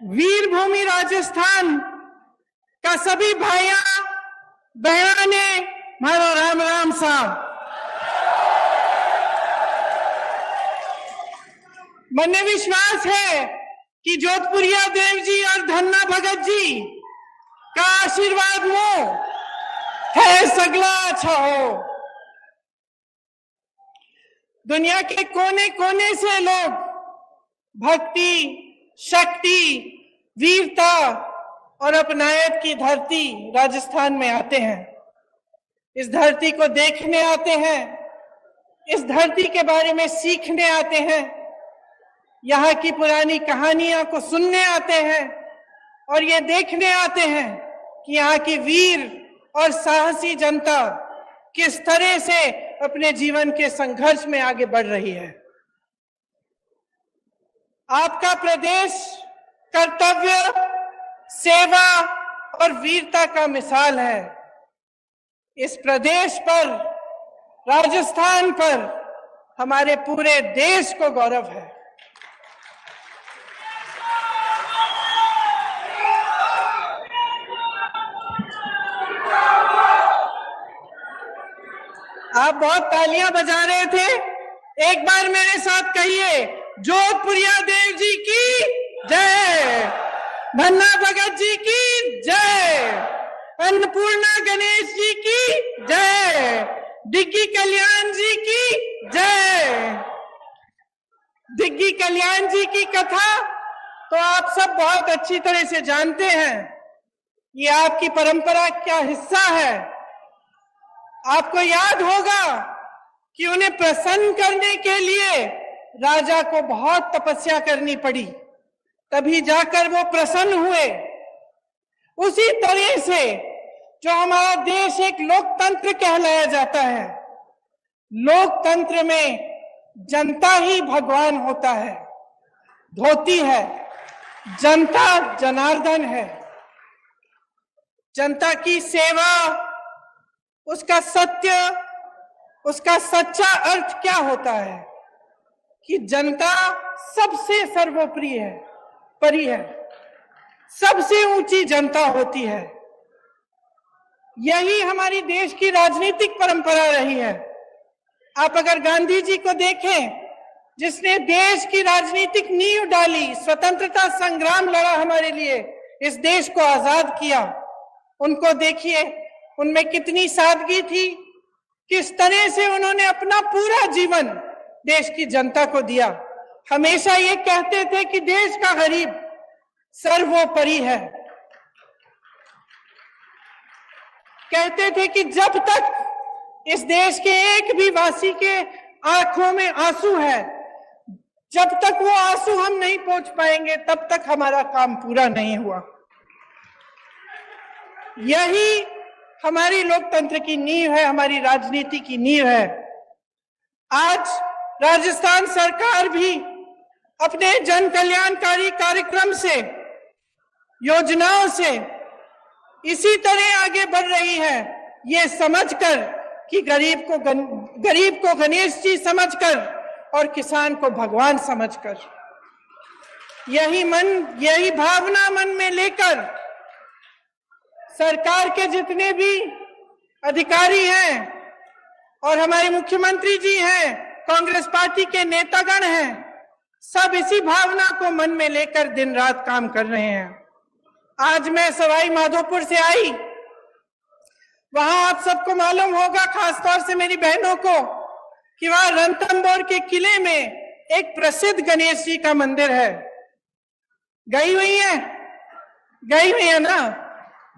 वीर भूमि राजस्थान का सभी भाइया बहना ने मारो राम राम साहब। मने विश्वास है कि जोधपुरिया देव जी और धन्ना भगत जी का आशीर्वाद मो है सगला अच्छा हो। दुनिया के कोने कोने से लोग भक्ति, शक्ति, वीरता और अपनायत की धरती राजस्थान में आते हैं। इस धरती को देखने आते हैं, इस धरती के बारे में सीखने आते हैं, यहाँ की पुरानी कहानियां को सुनने आते हैं और ये देखने आते हैं कि यहाँ की वीर और साहसी जनता किस तरह से अपने जीवन के संघर्ष में आगे बढ़ रही है। आपका प्रदेश कर्तव्य, सेवा और वीरता का मिसाल है। इस प्रदेश पर, राजस्थान पर हमारे पूरे देश को गौरव है। आप बहुत तालियां बजा रहे थे, एक बार मेरे साथ कहिए, जोधपुरिया देव जी की जय, धन्ना भगत जी की जय, अन्नपूर्णा गणेश जी की जय, डिग्गी कल्याण जी की जय। डिग्गी कल्याण जी की कथा तो आप सब बहुत अच्छी तरह से जानते हैं। ये आपकी परंपरा का हिस्सा है। आपको याद होगा कि उन्हें प्रसन्न करने के लिए राजा को बहुत तपस्या करनी पड़ी, तभी जाकर वो प्रसन्न हुए। उसी तरह से जो हमारा देश एक लोकतंत्र कहलाया जाता है, लोकतंत्र में जनता ही भगवान होता है, धोती है, जनता जनार्दन है। जनता की सेवा, उसका सत्य, उसका सच्चा अर्थ क्या होता है कि जनता सबसे सर्वोपरि है, परि है, सबसे ऊंची जनता होती है। यही हमारी देश की राजनीतिक परंपरा रही है। आप अगर गांधी जी को देखें, जिसने देश की राजनीतिक नींव डाली, स्वतंत्रता संग्राम लड़ा हमारे लिए, इस देश को आजाद किया, उनको देखिए, उनमें कितनी सादगी थी, किस तरह से उन्होंने अपना पूरा जीवन देश की जनता को दिया। हमेशा ये कहते थे कि देश का गरीब सर्वोपरि है। कहते थे कि जब तक इस देश के एक भी वासी के आंखों में आंसू है, जब तक वो आंसू हम नहीं पहुंच पाएंगे, तब तक हमारा काम पूरा नहीं हुआ। यही हमारी लोकतंत्र की नींव है, हमारी राजनीति की नींव है। आज राजस्थान सरकार भी अपने जन कल्याणकारी कार्यक्रम से, योजनाओं से इसी तरह आगे बढ़ रही है, ये समझकर कि गरीब को गणेश जी समझकर और किसान को भगवान समझकर। यही भावना मन में लेकर सरकार के जितने भी अधिकारी हैं और हमारे मुख्यमंत्री जी हैं, कांग्रेस पार्टी के नेतागण हैं, सब इसी भावना को मन में लेकर दिन रात काम कर रहे हैं। आज मैं सवाई माधोपुर से आई, वहां आप सबको मालूम होगा, खासतौर से मेरी बहनों को, कि वहां रणथंभौर के किले में एक प्रसिद्ध गणेश जी का मंदिर है। गई हुई है ना?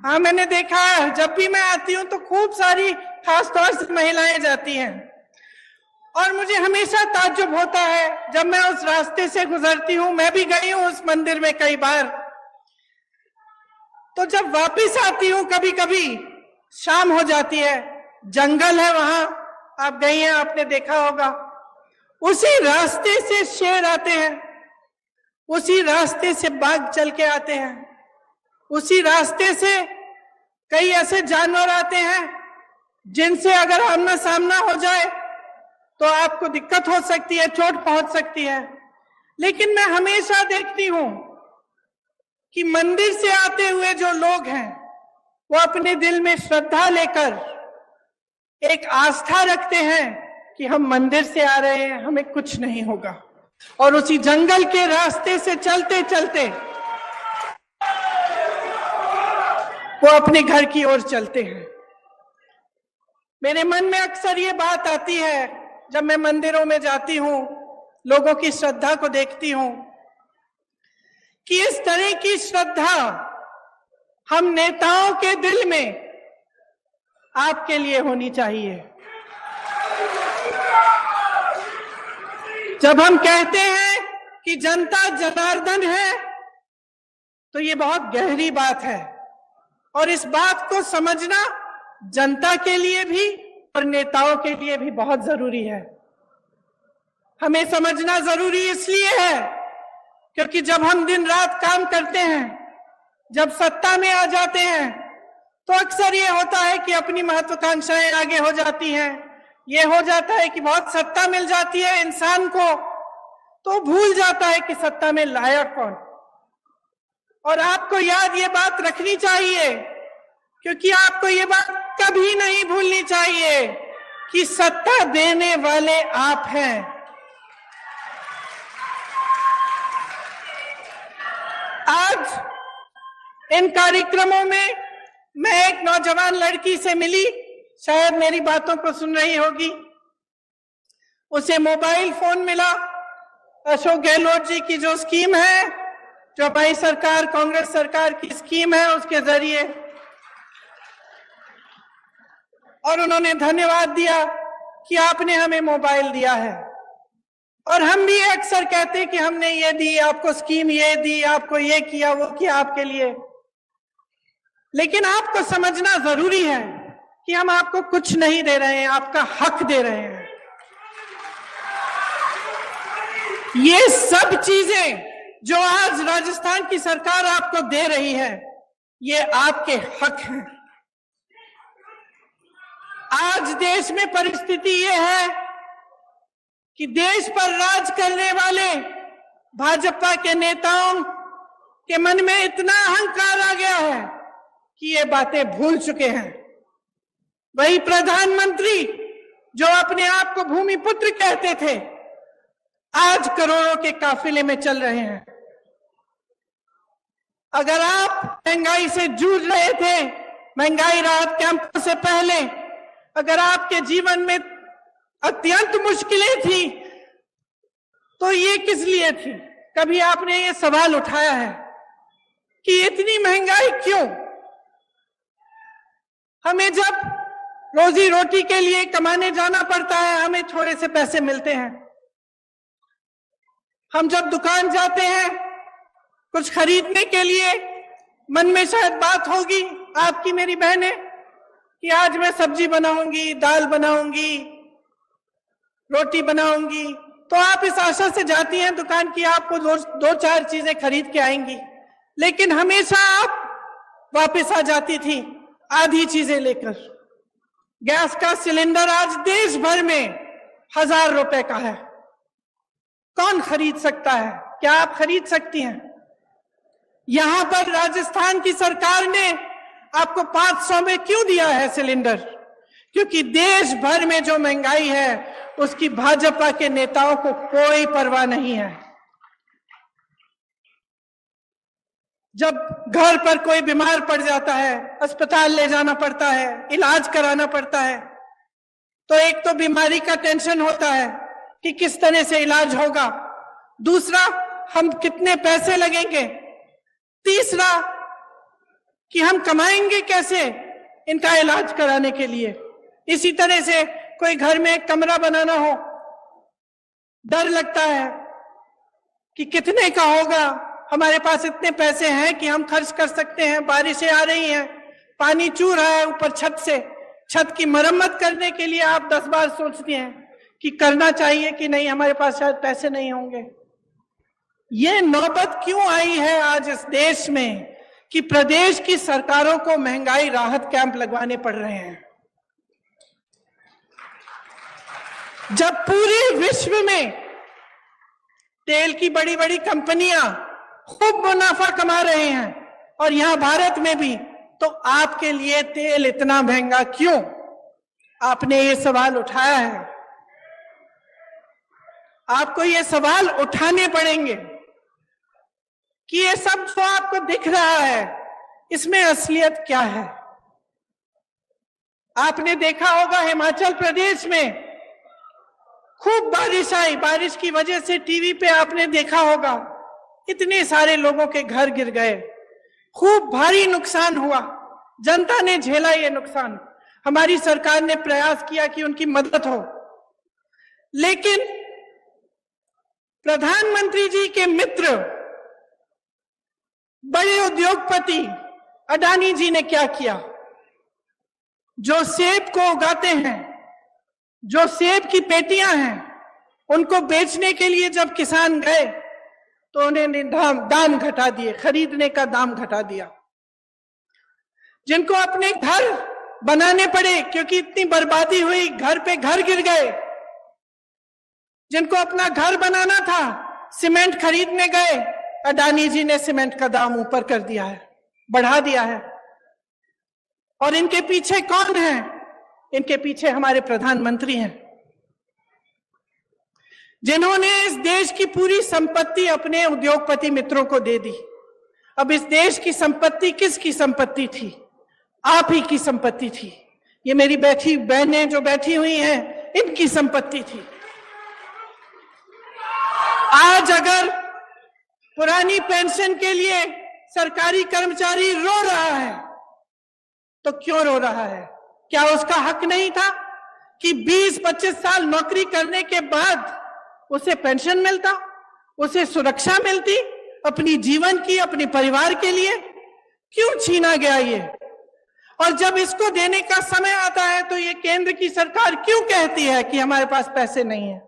हाँ, मैंने देखा है। जब भी मैं आती हूँ तो खूब सारी खासतौर से महिलाएं जाती हैं और मुझे हमेशा ताज्जुब होता है जब मैं उस रास्ते से गुजरती हूँ। मैं भी गई हूँ उस मंदिर में कई बार। तो जब वापस आती हूँ, कभी कभी शाम हो जाती है, जंगल है वहां, आप गई हैं, आपने देखा होगा। उसी रास्ते से शेर आते हैं, उसी रास्ते से बाघ चल के आते हैं, उसी रास्ते से कई ऐसे जानवर आते हैं जिनसे अगर आमना सामना हो जाए तो आपको दिक्कत हो सकती है, चोट पहुंच सकती है। लेकिन मैं हमेशा देखती हूं कि मंदिर से आते हुए जो लोग हैं वो अपने दिल में श्रद्धा लेकर एक आस्था रखते हैं कि हम मंदिर से आ रहे हैं, हमें कुछ नहीं होगा, और उसी जंगल के रास्ते से चलते चलते वो अपने घर की ओर चलते हैं। मेरे मन में अक्सर ये बात आती है जब मैं मंदिरों में जाती हूं, लोगों की श्रद्धा को देखती हूं, कि इस तरह की श्रद्धा हम नेताओं के दिल में आपके लिए होनी चाहिए। जब हम कहते हैं कि जनता जनार्दन है तो ये बहुत गहरी बात है, और इस बात को समझना जनता के लिए भी और नेताओं के लिए भी बहुत जरूरी है। हमें समझना जरूरी इसलिए है क्योंकि जब हम दिन रात काम करते हैं, जब सत्ता में आ जाते हैं, तो अक्सर ये होता है कि अपनी महत्वाकांक्षाएं आगे हो जाती हैं। ये हो जाता है कि बहुत सत्ता मिल जाती है इंसान को, तो भूल जाता है कि सत्ता में लायक कौन। और आपको याद ये बात रखनी चाहिए, क्योंकि आपको ये बात कभी नहीं भूलनी चाहिए कि सत्ता देने वाले आप हैं। आज इन कार्यक्रमों में मैं एक नौजवान लड़की से मिली, शायद मेरी बातों को सुन रही होगी। उसे मोबाइल फोन मिला, अशोक गहलोत जी की जो स्कीम है, जो हमारी सरकार, कांग्रेस सरकार की स्कीम है, उसके जरिए, और उन्होंने धन्यवाद दिया कि आपने हमें मोबाइल दिया है। और हम भी अक्सर कहते हैं कि हमने ये दी, आपको स्कीम ये दी, आपको ये किया, वो किया आपके लिए। लेकिन आपको समझना जरूरी है कि हम आपको कुछ नहीं दे रहे हैं, आपका हक दे रहे हैं। ये सब चीजें जो आज राजस्थान की सरकार आपको दे रही है, ये आपके हक हैं। आज देश में परिस्थिति ये है कि देश पर राज करने वाले भाजपा के नेताओं के मन में इतना अहंकार आ गया है कि ये बातें भूल चुके हैं। वही प्रधानमंत्री जो अपने आप को भूमिपुत्र कहते थे, आज करोड़ों के काफिले में चल रहे हैं। अगर आप महंगाई से जूझ रहे थे, महंगाई राहत कैंप से पहले, अगर आपके जीवन में अत्यंत मुश्किलें थी, तो ये किस लिए थी? कभी आपने ये सवाल उठाया है कि इतनी महंगाई क्यों? हमें जब रोजी रोटी के लिए कमाने जाना पड़ता है, हमें थोड़े से पैसे मिलते हैं। हम जब दुकान जाते हैं कुछ खरीदने के लिए, मन में शायद बात होगी आपकी, मेरी बहनें, कि आज मैं सब्जी बनाऊंगी, दाल बनाऊंगी, रोटी बनाऊंगी, तो आप इस आशा से जाती हैं दुकान की आपको दो चार चीजें खरीद के आएंगी। लेकिन हमेशा आप वापस आ जाती थी आधी चीजें लेकर। गैस का सिलेंडर आज देश भर में 1000 रुपए का है। कौन खरीद सकता है? क्या आप खरीद सकती हैं? यहां पर राजस्थान की सरकार ने आपको 500 में क्यों दिया है सिलेंडर? क्योंकि देश भर में जो महंगाई है उसकी भाजपा के नेताओं को कोई परवाह नहीं है। जब घर पर कोई बीमार पड़ जाता है, अस्पताल ले जाना पड़ता है, इलाज कराना पड़ता है, तो एक तो बीमारी का टेंशन होता है कि किस तरह से इलाज होगा, दूसरा हम कितने पैसे लगेंगे, तीसरा कि हम कमाएंगे कैसे इनका इलाज कराने के लिए। इसी तरह से कोई घर में एक कमरा बनाना हो, डर लगता है कि कितने का होगा, हमारे पास इतने पैसे हैं कि हम खर्च कर सकते हैं, बारिशें आ रही हैं, पानी चू रहा है ऊपर छत से, छत की मरम्मत करने के लिए आप 10 बार सोचते हैं कि करना चाहिए कि नहीं, हमारे पास शायद पैसे नहीं होंगे। ये नौबत क्यों आई है आज इस देश में कि प्रदेश की सरकारों को महंगाई राहत कैंप लगवाने पड़ रहे हैं, जब पूरे विश्व में तेल की बड़ी बड़ी कंपनियां खूब मुनाफा कमा रहे हैं, और यहां भारत में भी। तो आपके लिए तेल इतना महंगा क्यों? आपने ये सवाल उठाया है। आपको ये सवाल उठाने पड़ेंगे कि ये सब जो आपको दिख रहा है, इसमें असलियत क्या है। आपने देखा होगा हिमाचल प्रदेश में खूब बारिश आई, बारिश की वजह से टीवी पे आपने देखा होगा इतने सारे लोगों के घर गिर गए, खूब भारी नुकसान हुआ, जनता ने झेला ये नुकसान। हमारी सरकार ने प्रयास किया कि उनकी मदद हो, लेकिन प्रधानमंत्री जी के मित्र बड़े उद्योगपति अडानी जी ने क्या किया? जो सेब को उगाते हैं, जो सेब की पेटियां हैं, उनको बेचने के लिए जब किसान गए तो उन्होंने दाम घटा दिए, खरीदने का दाम घटा दिया। जिनको अपने घर बनाने पड़े क्योंकि इतनी बर्बादी हुई, घर पे घर गिर गए, जिनको अपना घर बनाना था, सीमेंट खरीदने गए, अडानी जी ने सीमेंट का दाम ऊपर कर दिया है, बढ़ा दिया है। और इनके पीछे कौन है? इनके पीछे हमारे प्रधानमंत्री हैं, जिन्होंने इस देश की पूरी संपत्ति अपने उद्योगपति मित्रों को दे दी। अब इस देश की संपत्ति किसकी संपत्ति थी? आप ही की संपत्ति थी। ये मेरी बैठी बहनें जो बैठी हुई हैं, इनकी संपत्ति थी। आज अगर पुरानी पेंशन के लिए सरकारी कर्मचारी रो रहा है, तो क्यों रो रहा है? क्या उसका हक नहीं था कि 20-25 साल नौकरी करने के बाद उसे पेंशन मिलता, उसे सुरक्षा मिलती अपनी जीवन की, अपने परिवार के लिए? क्यों छीना गया ये? और जब इसको देने का समय आता है तो ये केंद्र की सरकार क्यों कहती है कि हमारे पास पैसे नहीं है?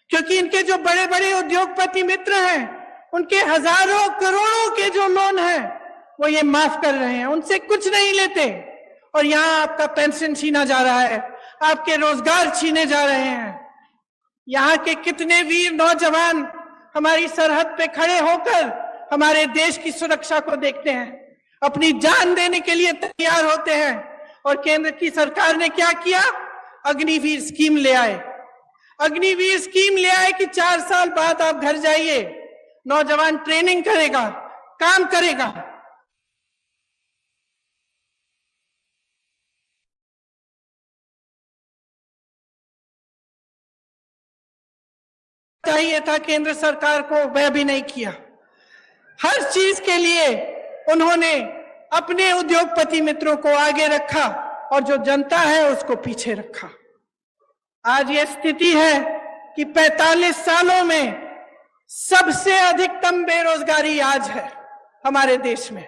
क्योंकि इनके जो बड़े बड़े उद्योगपति मित्र हैं, उनके हजारों करोड़ों के जो लोन हैं, वो ये माफ कर रहे हैं, उनसे कुछ नहीं लेते। और यहां आपका पेंशन छीना जा रहा है, आपके रोजगार छीने जा रहे हैं। यहाँ के कितने वीर नौजवान हमारी सरहद पे खड़े होकर हमारे देश की सुरक्षा को देखते हैं, अपनी जान देने के लिए तैयार होते हैं। और केंद्र की सरकार ने क्या किया? अग्निवीर स्कीम ले आए। अग्निवीर स्कीम ले आए कि 4 साल बाद आप घर जाइए, नौजवान ट्रेनिंग करेगा, काम करेगा। चाहिए था केंद्र सरकार को, वह भी नहीं किया। हर चीज के लिए उन्होंने अपने उद्योगपति मित्रों को आगे रखा और जो जनता है उसको पीछे रखा। आज ये स्थिति है कि 45 सालों में सबसे अधिकतम बेरोजगारी आज है हमारे देश में।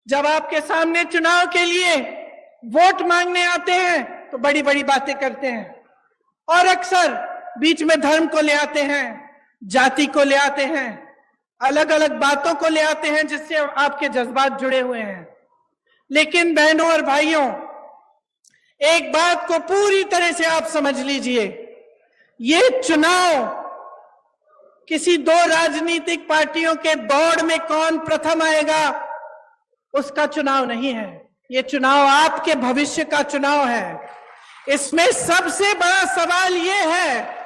जब आपके सामने चुनाव के लिए वोट मांगने आते हैं तो बड़ी बड़ी बातें करते हैं, और अक्सर बीच में धर्म को ले आते हैं, जाति को ले आते हैं, अलग अलग बातों को ले आते हैं जिससे आपके जज्बात जुड़े हुए हैं। लेकिन बहनों और भाइयों, एक बात को पूरी तरह से आप समझ लीजिए, ये चुनाव किसी 2 राजनीतिक पार्टियों के दौड़ में कौन प्रथम आएगा उसका चुनाव नहीं है। ये चुनाव आपके भविष्य का चुनाव है। इसमें सबसे बड़ा सवाल ये है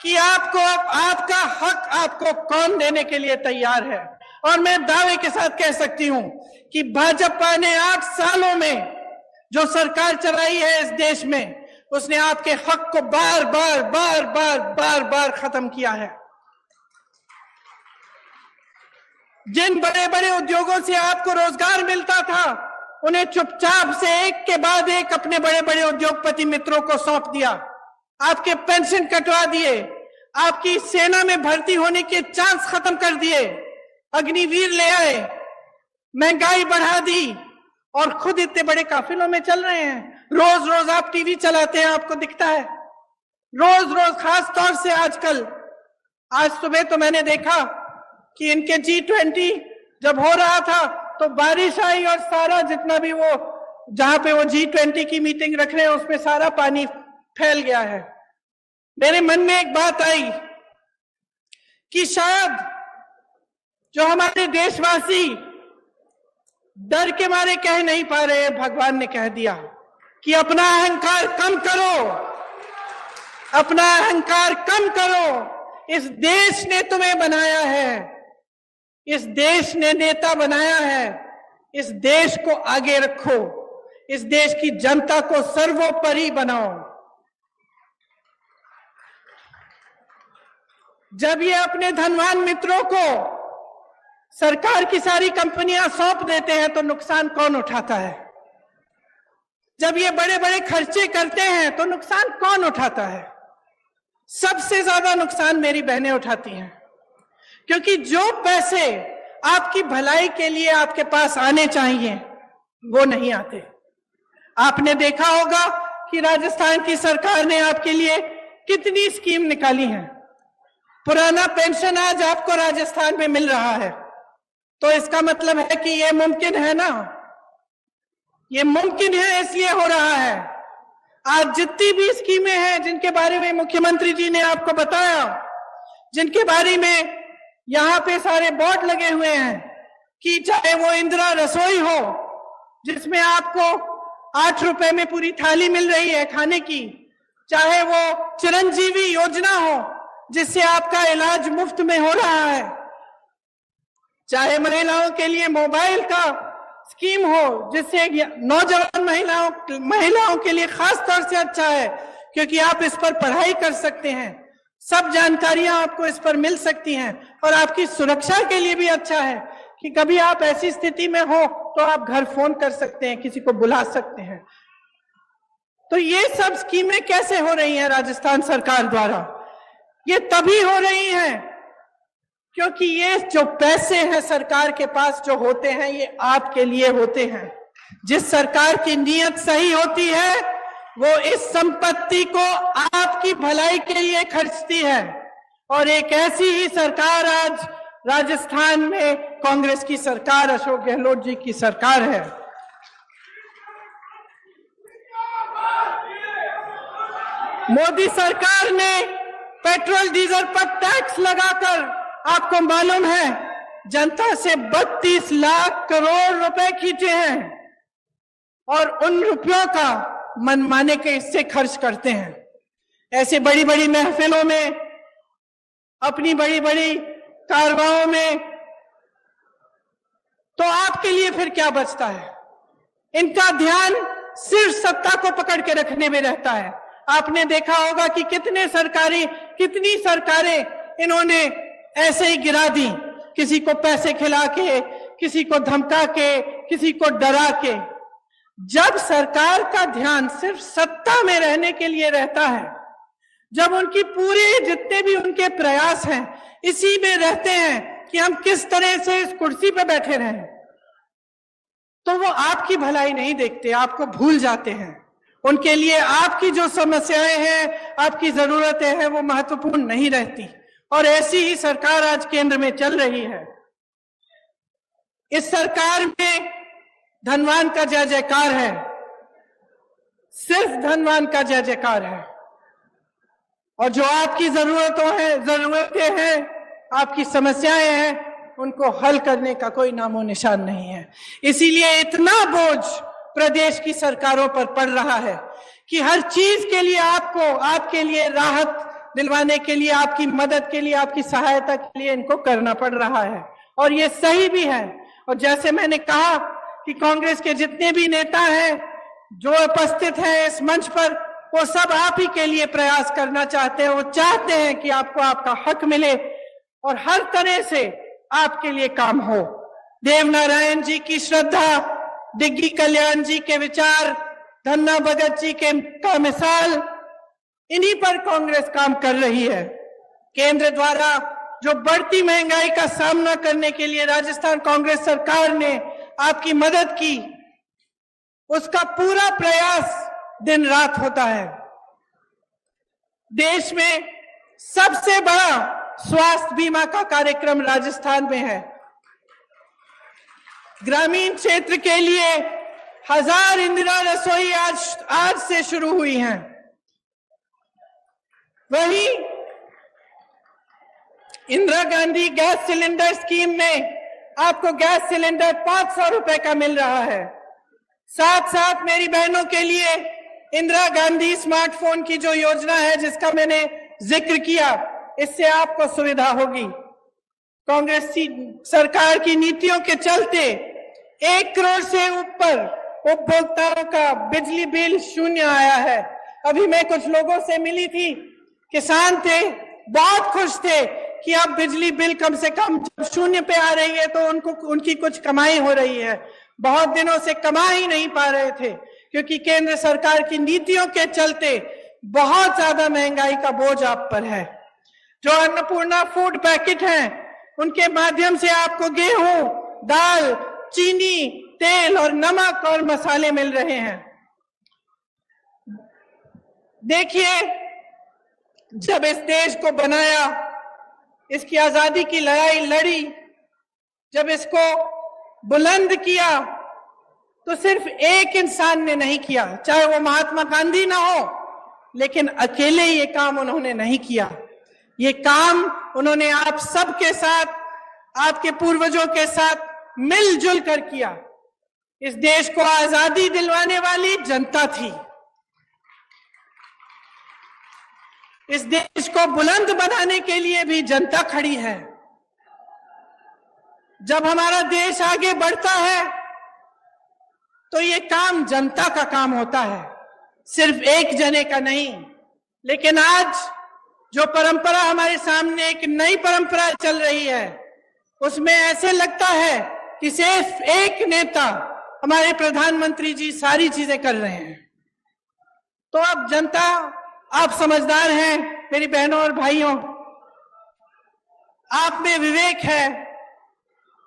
कि आपको आपका हक आपको कौन देने के लिए तैयार है। और मैं दावे के साथ कह सकती हूं कि भाजपा ने 8 सालों में जो सरकार चलाई है इस देश में, उसने आपके हक को बार बार खत्म किया है। जिन बड़े बड़े उद्योगों से आपको रोजगार मिलता था, उन्हें चुपचाप से एक के बाद एक अपने बड़े बड़े उद्योगपति मित्रों को सौंप दिया। आपके पेंशन कटवा दिए, आपकी सेना में भर्ती होने के चांस खत्म कर दिए, अग्निवीर ले आए, महंगाई बढ़ा दी, और खुद इतने बड़े काफिलों में चल रहे हैं। रोज रोज आप टीवी चलाते हैं, आपको दिखता है रोज रोज, खास तौर से आजकल। आज सुबह तो मैंने देखा कि इनके G20 जब हो रहा था तो बारिश आई और सारा जितना भी वो जहां पे वो G20 की मीटिंग रख रहे हैं उसमें सारा पानी फैल गया है। मेरे मन में एक बात आई कि शायद जो हमारे देशवासी डर के मारे कह नहीं पा रहे, भगवान ने कह दिया कि अपना अहंकार कम करो, अपना अहंकार कम करो। इस देश ने तुम्हें बनाया है, इस देश ने नेता बनाया है, इस देश को आगे रखो, इस देश की जनता को सर्वोपरि बनाओ। जब ये अपने धनवान मित्रों को सरकार की सारी कंपनियां सौंप देते हैं तो नुकसान कौन उठाता है? जब ये बड़े बड़े खर्चे करते हैं तो नुकसान कौन उठाता है? सबसे ज्यादा नुकसान मेरी बहनें उठाती हैं, क्योंकि जो पैसे आपकी भलाई के लिए आपके पास आने चाहिए वो नहीं आते। आपने देखा होगा कि राजस्थान की सरकार ने आपके लिए कितनी स्कीम निकाली है। पुराना पेंशन आज आपको राजस्थान में मिल रहा है, तो इसका मतलब है कि ये मुमकिन है ना, ये मुमकिन है इसलिए हो रहा है। आज जितनी भी स्कीमें हैं जिनके बारे में मुख्यमंत्री जी ने आपको बताया, जिनके बारे में यहां पे सारे बोर्ड लगे हुए हैं, कि चाहे वो इंदिरा रसोई हो जिसमें आपको 8 रुपए में पूरी थाली मिल रही है खाने की, चाहे वो चिरंजीवी योजना हो जिससे आपका इलाज मुफ्त में हो रहा है, चाहे महिलाओं के लिए मोबाइल का स्कीम हो जिससे नौजवान महिलाओं के लिए खास तौर से अच्छा है क्योंकि आप इस पर पढ़ाई कर सकते हैं, सब जानकारियां आपको इस पर मिल सकती हैं, और आपकी सुरक्षा के लिए भी अच्छा है कि कभी आप ऐसी स्थिति में हो तो आप घर फोन कर सकते हैं, किसी को बुला सकते हैं। तो ये सब स्कीमें कैसे हो रही हैं राजस्थान सरकार द्वारा? ये तभी हो रही हैं क्योंकि ये जो पैसे हैं सरकार के पास जो होते हैं ये आपके लिए होते हैं। जिस सरकार की नीयत सही होती है वो इस संपत्ति को आपकी भलाई के लिए खर्चती है, और एक ऐसी ही सरकार आज राजस्थान में कांग्रेस की सरकार, अशोक गहलोत जी की सरकार है। मोदी सरकार ने पेट्रोल डीजल पर टैक्स लगाकर, आपको मालूम है, जनता से 32 लाख करोड़ रुपए खींचे हैं, और उन रुपयों का मनमाने के हिस्से खर्च करते हैं। ऐसे बड़ी बड़ी महफिलों में, अपनी बड़ी बड़ी कारवाओं में, तो आपके लिए फिर क्या बचता है? इनका ध्यान सिर्फ सत्ता को पकड़ के रखने में रहता है। आपने देखा होगा कि कितनी सरकारें इन्होंने ऐसे ही गिरा दी, किसी को पैसे खिला के, किसी को धमका के, किसी को डरा के। जब सरकार का ध्यान सिर्फ सत्ता में रहने के लिए रहता है, जब उनकी पूरे जितने भी उनके प्रयास हैं इसी में रहते हैं कि हम किस तरह से इस कुर्सी पे बैठे रहें, तो वो आपकी भलाई नहीं देखते, आपको भूल जाते हैं। उनके लिए आपकी जो समस्याएं हैं, आपकी जरूरतें हैं, वो महत्वपूर्ण नहीं रहती। और ऐसी ही सरकार आज केंद्र में चल रही है। इस सरकार में धनवान का जय जयकार है, सिर्फ धनवान का जय जयकार है, और जो आपकी जरूरतें हैं, आपकी समस्याएं हैं, उनको हल करने का कोई नामो निशान नहीं है। इसीलिए इतना बोझ प्रदेश की सरकारों पर पड़ रहा है कि हर चीज के लिए आपके लिए राहत दिलवाने के लिए, आपकी मदद के लिए, आपकी सहायता के लिए इनको करना पड़ रहा है, और ये सही भी है। और जैसे मैंने कहा कि कांग्रेस के जितने भी नेता हैं जो उपस्थित हैं इस मंच पर, वो सब आप ही के लिए प्रयास करना चाहते हैं। वो चाहते हैं कि आपको आपका हक मिले और हर तरह से आपके लिए काम हो। देवनारायण जी की श्रद्धा, डिग्गी कल्याण जी के विचार, धन्ना भगत जी का मिसाल, इन्हीं पर कांग्रेस काम कर रही है। केंद्र द्वारा जो बढ़ती महंगाई का सामना करने के लिए राजस्थान कांग्रेस सरकार ने आपकी मदद की, उसका पूरा प्रयास दिन रात होता है। देश में सबसे बड़ा स्वास्थ्य बीमा का कार्यक्रम राजस्थान में है। ग्रामीण क्षेत्र के लिए 1000 इंदिरा रसोई आज से शुरू हुई हैं। वहीं Indira Gandhi gas cylinder scheme में आपको गैस सिलेंडर 500 रुपए का मिल रहा है। साथ साथ मेरी बहनों के लिए इंदिरा गांधी स्मार्टफोन की जो योजना है जिसका मैंने जिक्र किया, इससे आपको सुविधा होगी। कांग्रेस सरकार की नीतियों के चलते 1 करोड़ से ऊपर उपभोक्ताओं का बिजली बिल शून्य आया है। अभी मैं कुछ लोगों से मिली थी, किसान थे, बहुत खुश थे कि अब बिजली बिल कम से कम जब शून्य पे आ रही है तो उनकी कुछ कमाई हो रही है। बहुत दिनों से कमा ही नहीं पा रहे थे क्योंकि केंद्र सरकार की नीतियों के चलते बहुत ज्यादा महंगाई का बोझ आप पर है। जो अन्नपूर्णा फूड पैकेट हैं, उनके माध्यम से आपको गेहूं, दाल, चीनी, तेल और नमक और मसाले मिल रहे हैं। देखिए, जब इस देश को बनाया, इसकी आजादी की लड़ाई लड़ी, जब इसको बुलंद किया, तो सिर्फ एक इंसान ने नहीं किया, चाहे वो महात्मा गांधी ना हो, लेकिन अकेले ये काम उन्होंने नहीं किया। ये काम उन्होंने आप सबके साथ, आपके पूर्वजों के साथ मिलजुल कर किया। इस देश को आजादी दिलवाने वाली जनता थी। इस देश को बुलंद बनाने के लिए भी जनता खड़ी है। जब हमारा देश आगे बढ़ता है तो ये काम जनता का काम होता है, सिर्फ एक जने का नहीं। लेकिन आज जो परंपरा हमारे सामने एक नई परंपरा चल रही है, उसमें ऐसे लगता है कि सिर्फ एक नेता, हमारे प्रधानमंत्री जी सारी चीजें कर रहे हैं। तो अब जनता, आप समझदार हैं मेरी बहनों और भाइयों, आप में विवेक है,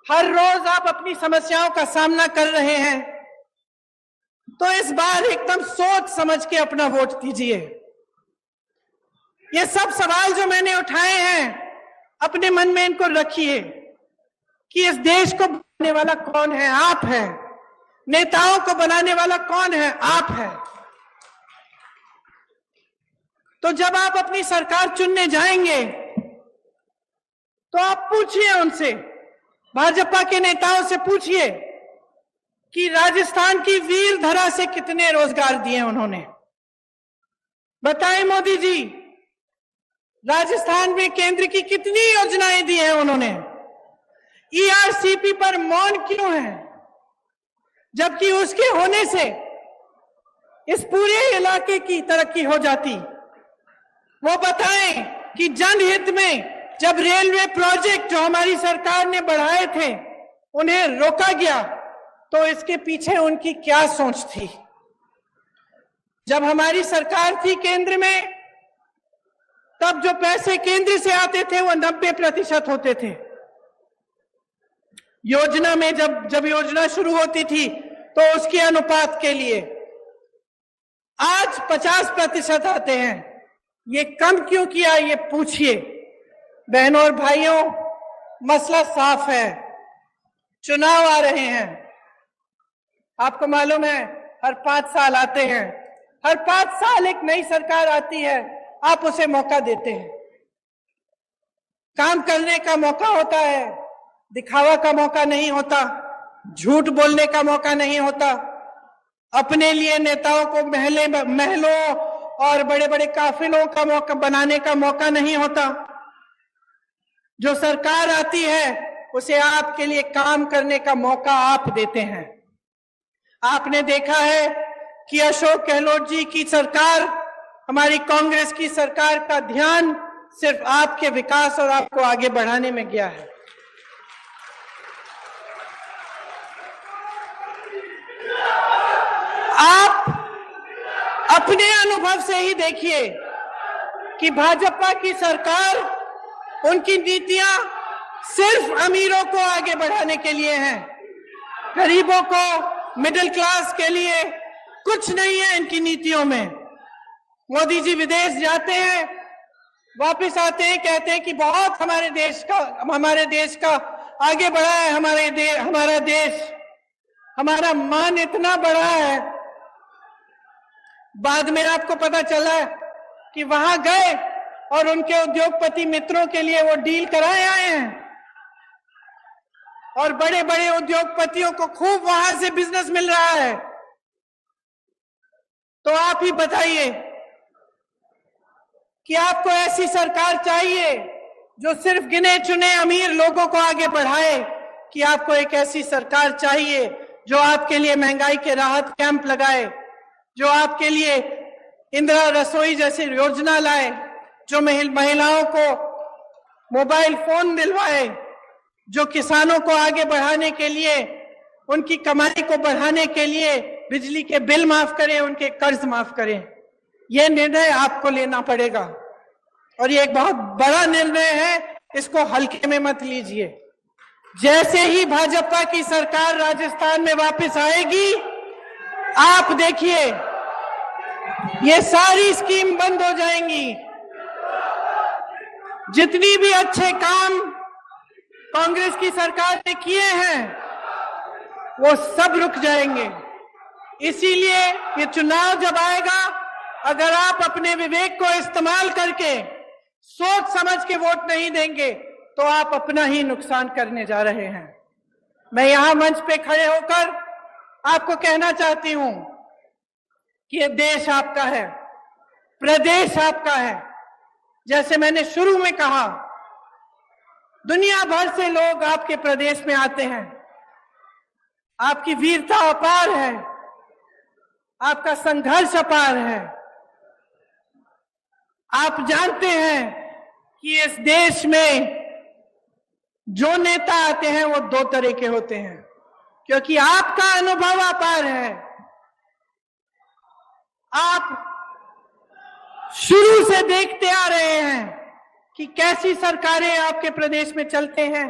हर रोज आप अपनी समस्याओं का सामना कर रहे हैं, तो इस बार एकदम सोच समझ के अपना वोट दीजिए। ये सब सवाल जो मैंने उठाए हैं, अपने मन में इनको रखिए कि इस देश को बनाने वाला कौन है? आप हैं। नेताओं को बनाने वाला कौन है? आप हैं। तो जब आप अपनी सरकार चुनने जाएंगे तो आप पूछिए उनसे, भाजपा के नेताओं से पूछिए कि राजस्थान की वीर धरा से कितने रोजगार दिए उन्होंने। बताएं मोदी जी, राजस्थान में केंद्र की कितनी योजनाएं दी हैं उन्होंने। ईआरसीपी पर मौन क्यों है, जबकि उसके होने से इस पूरे इलाके की तरक्की हो जाती। वो बताएं कि जनहित में जब रेलवे प्रोजेक्ट जो हमारी सरकार ने बढ़ाए थे उन्हें रोका गया, तो इसके पीछे उनकी क्या सोच थी। जब हमारी सरकार थी केंद्र में, तब जो पैसे केंद्र से आते थे वो 90% होते थे। योजना में जब योजना शुरू होती थी तो उसके अनुपात के लिए आज 50% आते हैं। ये कम क्यों किया, ये पूछिए। बहनों और भाइयों, मसला साफ है, चुनाव आ रहे हैं। आपको मालूम है हर 5 साल आते हैं, हर 5 साल एक नई सरकार आती है, आप उसे मौका देते हैं। काम करने का मौका होता है, दिखावा का मौका नहीं होता, झूठ बोलने का मौका नहीं होता, अपने लिए नेताओं को महलों और बड़े बड़े काफिलों का मौका बनाने का मौका नहीं होता। जो सरकार आती है उसे आपके लिए काम करने का मौका आप देते हैं। आपने देखा है कि अशोक गहलोत जी की सरकार, हमारी कांग्रेस की सरकार का ध्यान सिर्फ आपके विकास और आपको आगे बढ़ाने में गया है। आप अपने अनुभव से ही देखिए कि भाजपा की सरकार, उनकी नीतियां सिर्फ अमीरों को आगे बढ़ाने के लिए हैं, गरीबों को, मिडिल क्लास के लिए कुछ नहीं है इनकी नीतियों में। मोदी जी विदेश जाते हैं, वापस आते हैं, कहते हैं कि बहुत हमारे देश का आगे बढ़ा है, हमारा देश, हमारा मान इतना बड़ा है। बाद में आपको पता चला कि वहां गए और उनके उद्योगपति मित्रों के लिए वो डील कराए आए हैं और बड़े बड़े उद्योगपतियों को खूब वहां से बिजनेस मिल रहा है। तो आप ही बताइए कि आपको ऐसी सरकार चाहिए जो सिर्फ गिने चुने अमीर लोगों को आगे बढ़ाए, कि आपको एक ऐसी सरकार चाहिए जो आपके लिए महंगाई के राहत कैंप लगाए, जो आपके लिए इंदिरा रसोई जैसी योजना लाए, जो महिलाओं को मोबाइल फोन दिलवाए, जो किसानों को आगे बढ़ाने के लिए, उनकी कमाई को बढ़ाने के लिए बिजली के बिल माफ करें, उनके कर्ज माफ करें। यह निर्णय आपको लेना पड़ेगा और ये एक बहुत बड़ा निर्णय है, इसको हल्के में मत लीजिए। जैसे ही भाजपा की सरकार राजस्थान में वापस आएगी, आप देखिए ये सारी स्कीम बंद हो जाएंगी। जितनी भी अच्छे काम कांग्रेस की सरकार ने किए हैं वो सब रुक जाएंगे। इसीलिए ये चुनाव जब आएगा, अगर आप अपने विवेक को इस्तेमाल करके सोच समझ के वोट नहीं देंगे तो आप अपना ही नुकसान करने जा रहे हैं। मैं यहां मंच पे खड़े होकर आपको कहना चाहती हूं कि ये देश आपका है, प्रदेश आपका है। जैसे मैंने शुरू में कहा, दुनिया भर से लोग आपके प्रदेश में आते हैं। आपकी वीरता अपार है, आपका संघर्ष अपार है। आप जानते हैं कि इस देश में जो नेता आते हैं वो दो तरह के होते हैं, क्योंकि आपका अनुभव अपार है। आप शुरू से देखते आ रहे हैं कि कैसी सरकारें आपके प्रदेश में चलते हैं,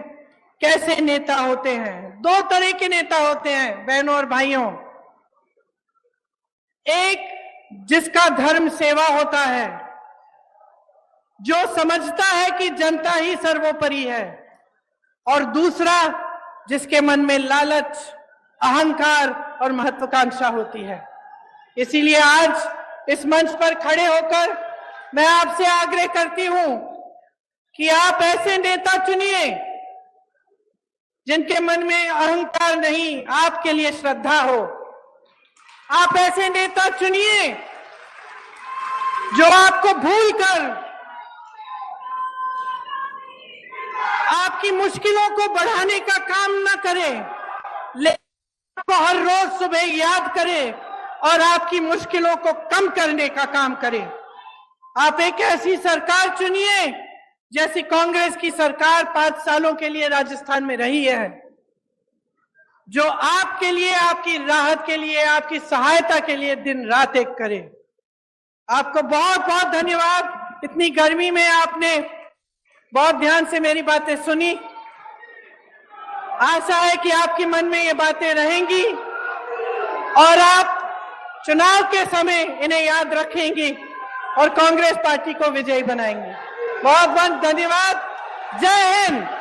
कैसे नेता होते हैं। दो तरह के नेता होते हैं बहनों और भाइयों। एक जिसका धर्म सेवा होता है, जो समझता है कि जनता ही सर्वोपरि है, और दूसरा जिसके मन में लालच, अहंकार और महत्वाकांक्षा होती है। इसीलिए आज इस मंच पर खड़े होकर मैं आपसे आग्रह करती हूं कि आप ऐसे नेता चुनिए जिनके मन में अहंकार नहीं, आपके लिए श्रद्धा हो। आप ऐसे नेता चुनिए जो आपको भूलकर आपकी मुश्किलों को बढ़ाने का काम ना करे, लेकिन आपको हर रोज सुबह याद करे और आपकी मुश्किलों को कम करने का काम करे। आप एक ऐसी सरकार चुनिए जैसी कांग्रेस की सरकार 5 सालों के लिए राजस्थान में रही है, जो आपके लिए, आपकी राहत के लिए, आपकी सहायता के लिए दिन रात एक करे। आपको बहुत बहुत धन्यवाद। इतनी गर्मी में आपने बहुत ध्यान से मेरी बातें सुनी। आशा है कि आपके मन में ये बातें रहेंगी और आप चुनाव के समय इन्हें याद रखेंगे और कांग्रेस पार्टी को विजयी बनाएंगे। बहुत बहुत धन्यवाद। जय हिंद।